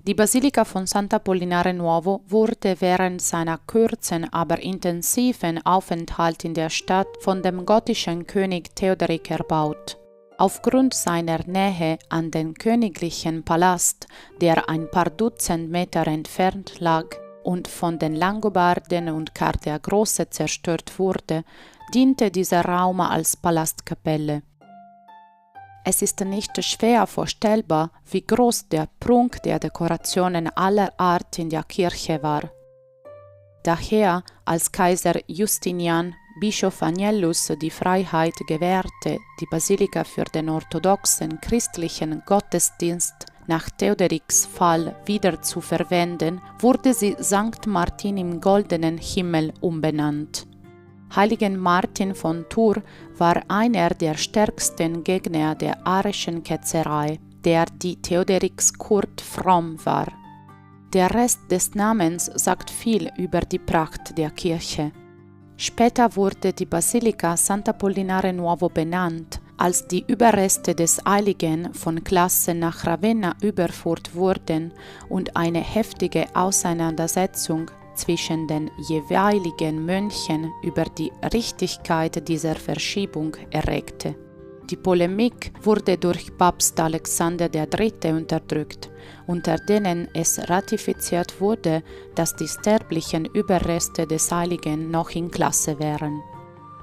Die Basilica von Sant'Apollinare Nuovo wurde während seiner kurzen, aber intensiven Aufenthalt in der Stadt von dem gothischen König Theoderik erbaut. Aufgrund seiner Nähe an den königlichen Palast, der ein paar Dutzend Meter entfernt lag und von den Langobarden und Karl Große zerstört wurde, diente dieser Raum als Palastkapelle. Es ist nicht schwer vorstellbar, wie groß der Prunk der Dekorationen aller Art in der Kirche war. Daher, als Kaiser Justinian Bischof Agnellus die Freiheit gewährte, die Basilika für den orthodoxen christlichen Gottesdienst nach Theoderiks Fall wieder zu verwenden, wurde sie St. Martin im goldenen Himmel umbenannt. Heiligen Martin von Tours war einer der stärksten Gegner der arischen Ketzerei, der die Theoderiks-Kult fromm war. Der Rest des Namens sagt viel über die Pracht der Kirche. Später wurde die Basilica Sant'Apollinare Nuovo benannt, als die Überreste des Heiligen von Klasse nach Ravenna überführt wurden und eine heftige Auseinandersetzung zwischen den jeweiligen Mönchen über die Richtigkeit dieser Verschiebung erregte. Die Polemik wurde durch Papst Alexander III. Unterdrückt, unter denen es ratifiziert wurde, dass die sterblichen Überreste des Heiligen noch in Klasse wären.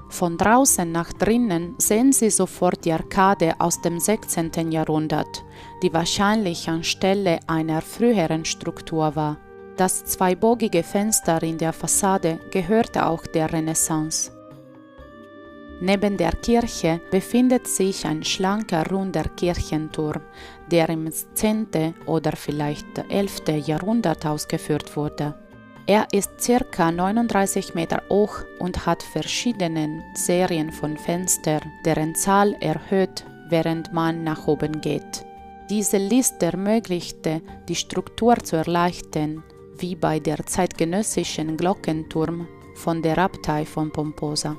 Von draußen nach drinnen sehen Sie sofort die Arkade aus dem 16. Jahrhundert, die wahrscheinlich anstelle einer früheren Struktur war. Das zweibogige Fenster in der Fassade gehörte auch der Renaissance. Neben der Kirche befindet sich ein schlanker, runder Kirchenturm, der im 10. oder vielleicht 11. Jahrhundert ausgeführt wurde. Er ist ca. 39 Meter hoch und hat verschiedene Serien von Fenstern, deren Zahl erhöht, während man nach oben geht. Diese Liste ermöglichte, die Struktur zu erleichtern, wie bei der zeitgenössischen Glockenturm von der Abtei von Pomposa.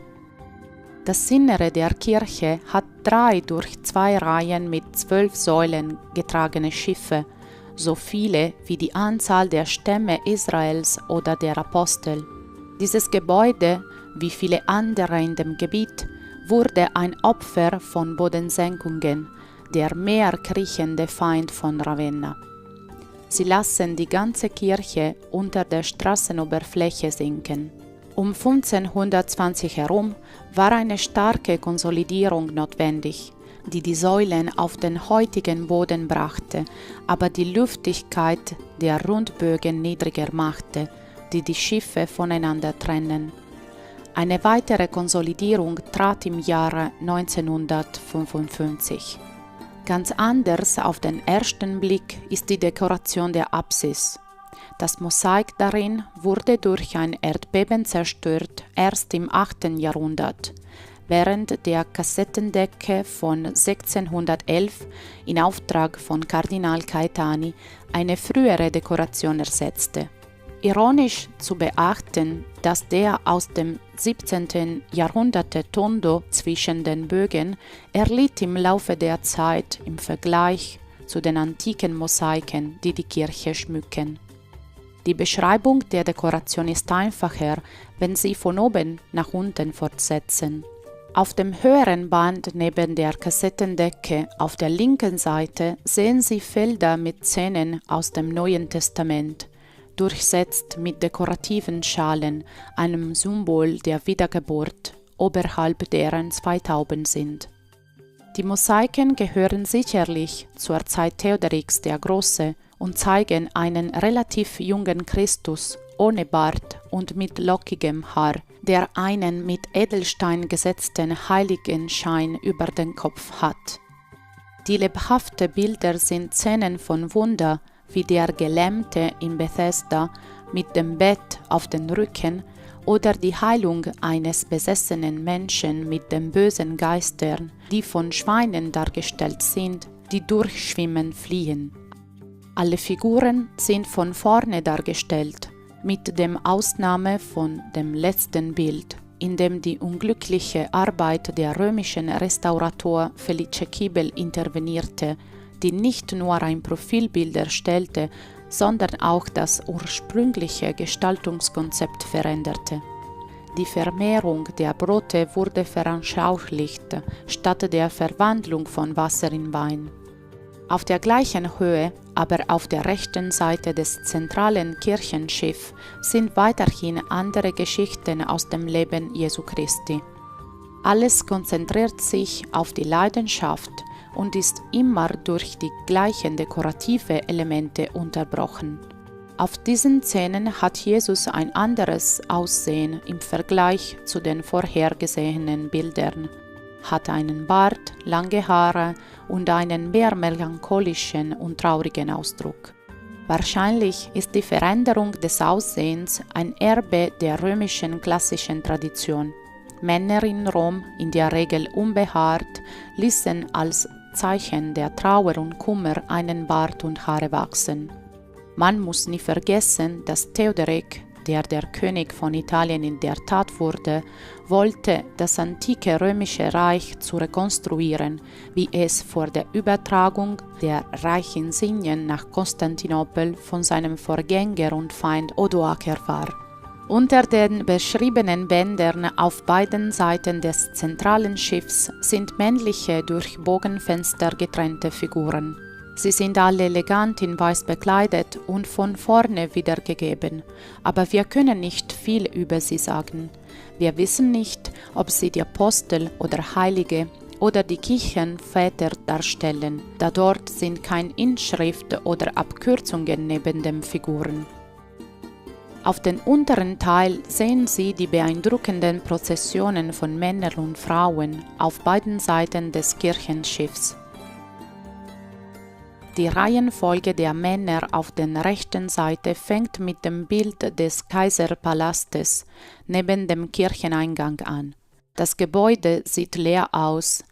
Das Innere der Kirche hat 3 durch 2 Reihen mit 12 Säulen getragene Schiffe, so viele wie die Anzahl der Stämme Israels oder der Apostel. Dieses Gebäude, wie viele andere in dem Gebiet, wurde ein Opfer von Bodensenkungen, der meerkriechende Feind von Ravenna. Sie lassen die ganze Kirche unter der Straßenoberfläche sinken. Um 1520 herum war eine starke Konsolidierung notwendig, die die Säulen auf den heutigen Boden brachte, aber die Luftigkeit der Rundbögen niedriger machte, die die Schiffe voneinander trennen. Eine weitere Konsolidierung trat im Jahre 1955. Ganz anders auf den ersten Blick ist die Dekoration der Apsis. Das Mosaik darin wurde durch ein Erdbeben zerstört, erst im 8. Jahrhundert, während der Kassettendecke von 1611 in Auftrag von Kardinal Caetani eine frühere Dekoration ersetzte. Ironisch zu beachten, dass der aus dem 17. Jahrhundert Tondo zwischen den Bögen erlitt im Laufe der Zeit im Vergleich zu den antiken Mosaiken, die die Kirche schmücken. Die Beschreibung der Dekoration ist einfacher, wenn Sie von oben nach unten fortsetzen. Auf dem höheren Band neben der Kassettendecke auf der linken Seite sehen Sie Felder mit Szenen aus dem Neuen Testament, durchsetzt mit dekorativen Schalen, einem Symbol der Wiedergeburt, oberhalb deren 2 Tauben sind. Die Mosaiken gehören sicherlich zur Zeit Theoderiks der Große und zeigen einen relativ jungen Christus ohne Bart und mit lockigem Haar, der einen mit Edelstein gesetzten Heiligenschein über den Kopf hat. Die lebhaften Bilder sind Szenen von Wunder, wie der Gelähmte in Bethesda mit dem Bett auf den Rücken oder die Heilung eines besessenen Menschen mit den bösen Geistern, die von Schweinen dargestellt sind, die durchschwimmen fliehen. Alle Figuren sind von vorne dargestellt, mit der Ausnahme von dem letzten Bild, in dem die unglückliche Arbeit der römischen Restaurator Felice Kibel intervenierte, die nicht nur ein Profilbild erstellte, sondern auch das ursprüngliche Gestaltungskonzept veränderte. Die Vermehrung der Brote wurde veranschaulicht, statt der Verwandlung von Wasser in Wein. Auf der gleichen Höhe, aber auf der rechten Seite des zentralen Kirchenschiffs sind weiterhin andere Geschichten aus dem Leben Jesu Christi. Alles konzentriert sich auf die Leidenschaft und ist immer durch die gleichen dekorative Elemente unterbrochen. Auf diesen Szenen hat Jesus ein anderes Aussehen im Vergleich zu den vorhergesehenen Bildern, hat einen Bart, lange Haare und einen mehr melancholischen und traurigen Ausdruck. Wahrscheinlich ist die Veränderung des Aussehens ein Erbe der römischen klassischen Tradition. Männer in Rom, in der Regel unbehaart, ließen als Zeichen der Trauer und Kummer einen Bart und Haare wachsen. Man muss nie vergessen, dass Theoderic, der König von Italien in der Tat wurde, wollte das antike römische Reich zu rekonstruieren, wie es vor der Übertragung der Reichinsignien nach Konstantinopel von seinem Vorgänger und Feind Odoaker war. Unter den beschriebenen Bändern auf beiden Seiten des zentralen Schiffs sind männliche durch Bogenfenster getrennte Figuren. Sie sind alle elegant in Weiß bekleidet und von vorne wiedergegeben, aber wir können nicht viel über sie sagen. Wir wissen nicht, ob sie die Apostel oder Heilige oder die Kirchenväter darstellen, da dort sind keine Inschrift oder Abkürzungen neben den Figuren. Auf dem unteren Teil sehen Sie die beeindruckenden Prozessionen von Männern und Frauen auf beiden Seiten des Kirchenschiffs. Die Reihenfolge der Männer auf der rechten Seite fängt mit dem Bild des Kaiserpalastes neben dem Kircheneingang an. Das Gebäude sieht leer aus,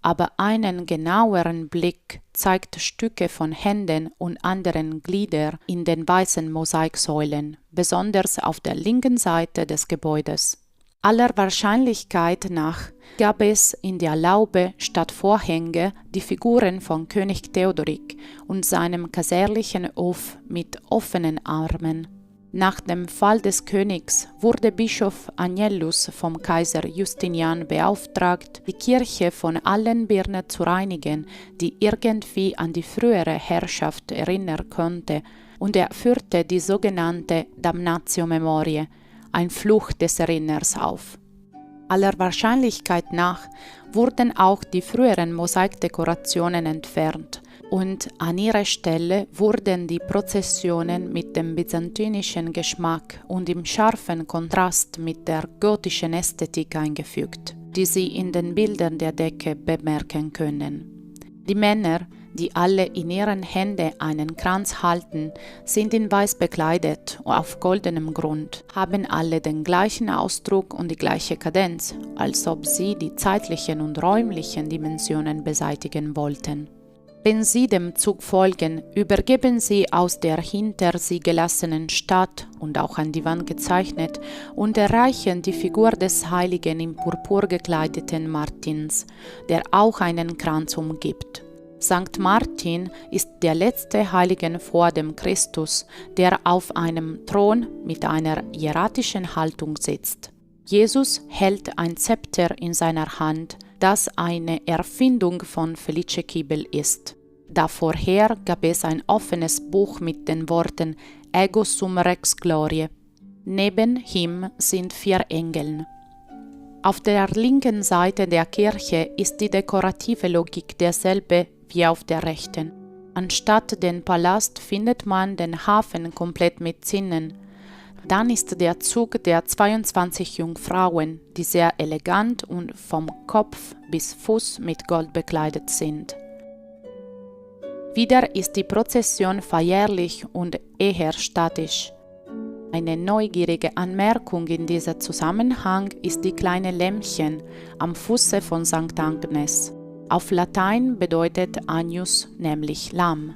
aber einen genaueren Blick zeigt Stücke von Händen und anderen Gliedern in den weißen Mosaiksäulen, besonders auf der linken Seite des Gebäudes. Aller Wahrscheinlichkeit nach gab es in der Laube statt Vorhänge die Figuren von König Theodoric und seinem kaiserlichen Hof mit offenen Armen. Nach dem Fall des Königs wurde Bischof Agnellus vom Kaiser Justinian beauftragt, die Kirche von allen Birnen zu reinigen, die irgendwie an die frühere Herrschaft erinnern konnte, und er führte die sogenannte Damnatio Memoriae, ein Fluch des Erinnerns, auf. Aller Wahrscheinlichkeit nach wurden auch die früheren Mosaikdekorationen entfernt und an ihre Stelle wurden die Prozessionen mit dem byzantinischen Geschmack und im scharfen Kontrast mit der gotischen Ästhetik eingefügt, die Sie in den Bildern der Decke bemerken können. Die Männer, die alle in ihren Händen einen Kranz halten, sind in weiß bekleidet auf goldenem Grund, haben alle den gleichen Ausdruck und die gleiche Kadenz, als ob sie die zeitlichen und räumlichen Dimensionen beseitigen wollten. Wenn Sie dem Zug folgen, übergeben Sie aus der hinter Sie gelassenen Stadt und auch an die Wand gezeichnet und erreichen die Figur des Heiligen im Purpur gekleideten Martins, der auch einen Kranz umgibt. Sankt Martin ist der letzte Heilige vor dem Christus, der auf einem Thron mit einer hieratischen Haltung sitzt. Jesus hält ein Zepter in seiner Hand, das eine Erfindung von Felice Kibel ist. Da vorher gab es ein offenes Buch mit den Worten Ego sum Rex Gloriae. Neben ihm sind 4 Engel. Auf der linken Seite der Kirche ist die dekorative Logik derselbe wie auf der rechten. Anstatt den Palast findet man den Hafen komplett mit Zinnen. Dann ist der Zug der 22 Jungfrauen, die sehr elegant und vom Kopf bis Fuß mit Gold bekleidet sind. Wieder ist die Prozession feierlich und eher statisch. Eine neugierige Anmerkung in diesem Zusammenhang ist die kleine Lämmchen am Fuße von St. Agnes. Auf Latein bedeutet Agnus nämlich Lamm.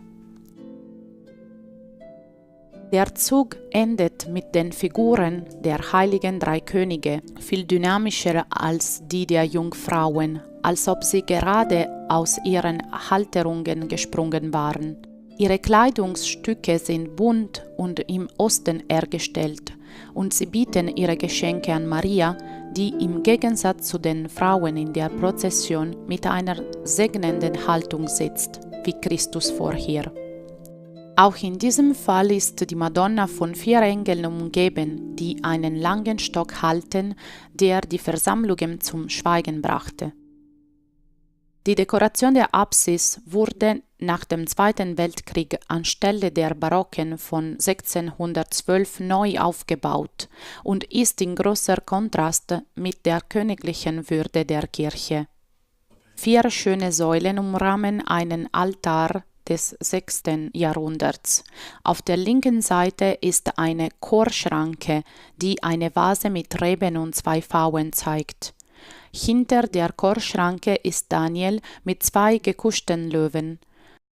Der Zug endet mit den Figuren der heiligen 3 Könige, viel dynamischer als die der Jungfrauen, als ob sie gerade aus ihren Halterungen gesprungen waren. Ihre Kleidungsstücke sind bunt und im Osten hergestellt, und sie bieten ihre Geschenke an Maria, die im Gegensatz zu den Frauen in der Prozession mit einer segnenden Haltung sitzt, wie Christus vorher. Auch in diesem Fall ist die Madonna von 4 Engeln umgeben, die einen langen Stock halten, der die Versammlungen zum Schweigen brachte. Die Dekoration der Apsis wurde nach dem Zweiten Weltkrieg anstelle der barocken von 1612 neu aufgebaut und ist in großer Kontrast mit der königlichen Würde der Kirche. 4 schöne Säulen umrahmen einen Altar des 6. Jahrhunderts. Auf der linken Seite ist eine Chorschranke, die eine Vase mit Reben und 2 Pfauen zeigt. Hinter der Chorschranke ist Daniel mit 2 gekuschten Löwen.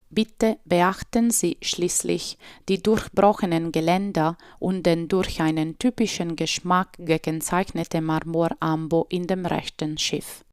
Bitte beachten Sie schließlich die durchbrochenen Geländer und den durch einen typischen Geschmack gekennzeichnete Marmorambo in dem rechten Schiff.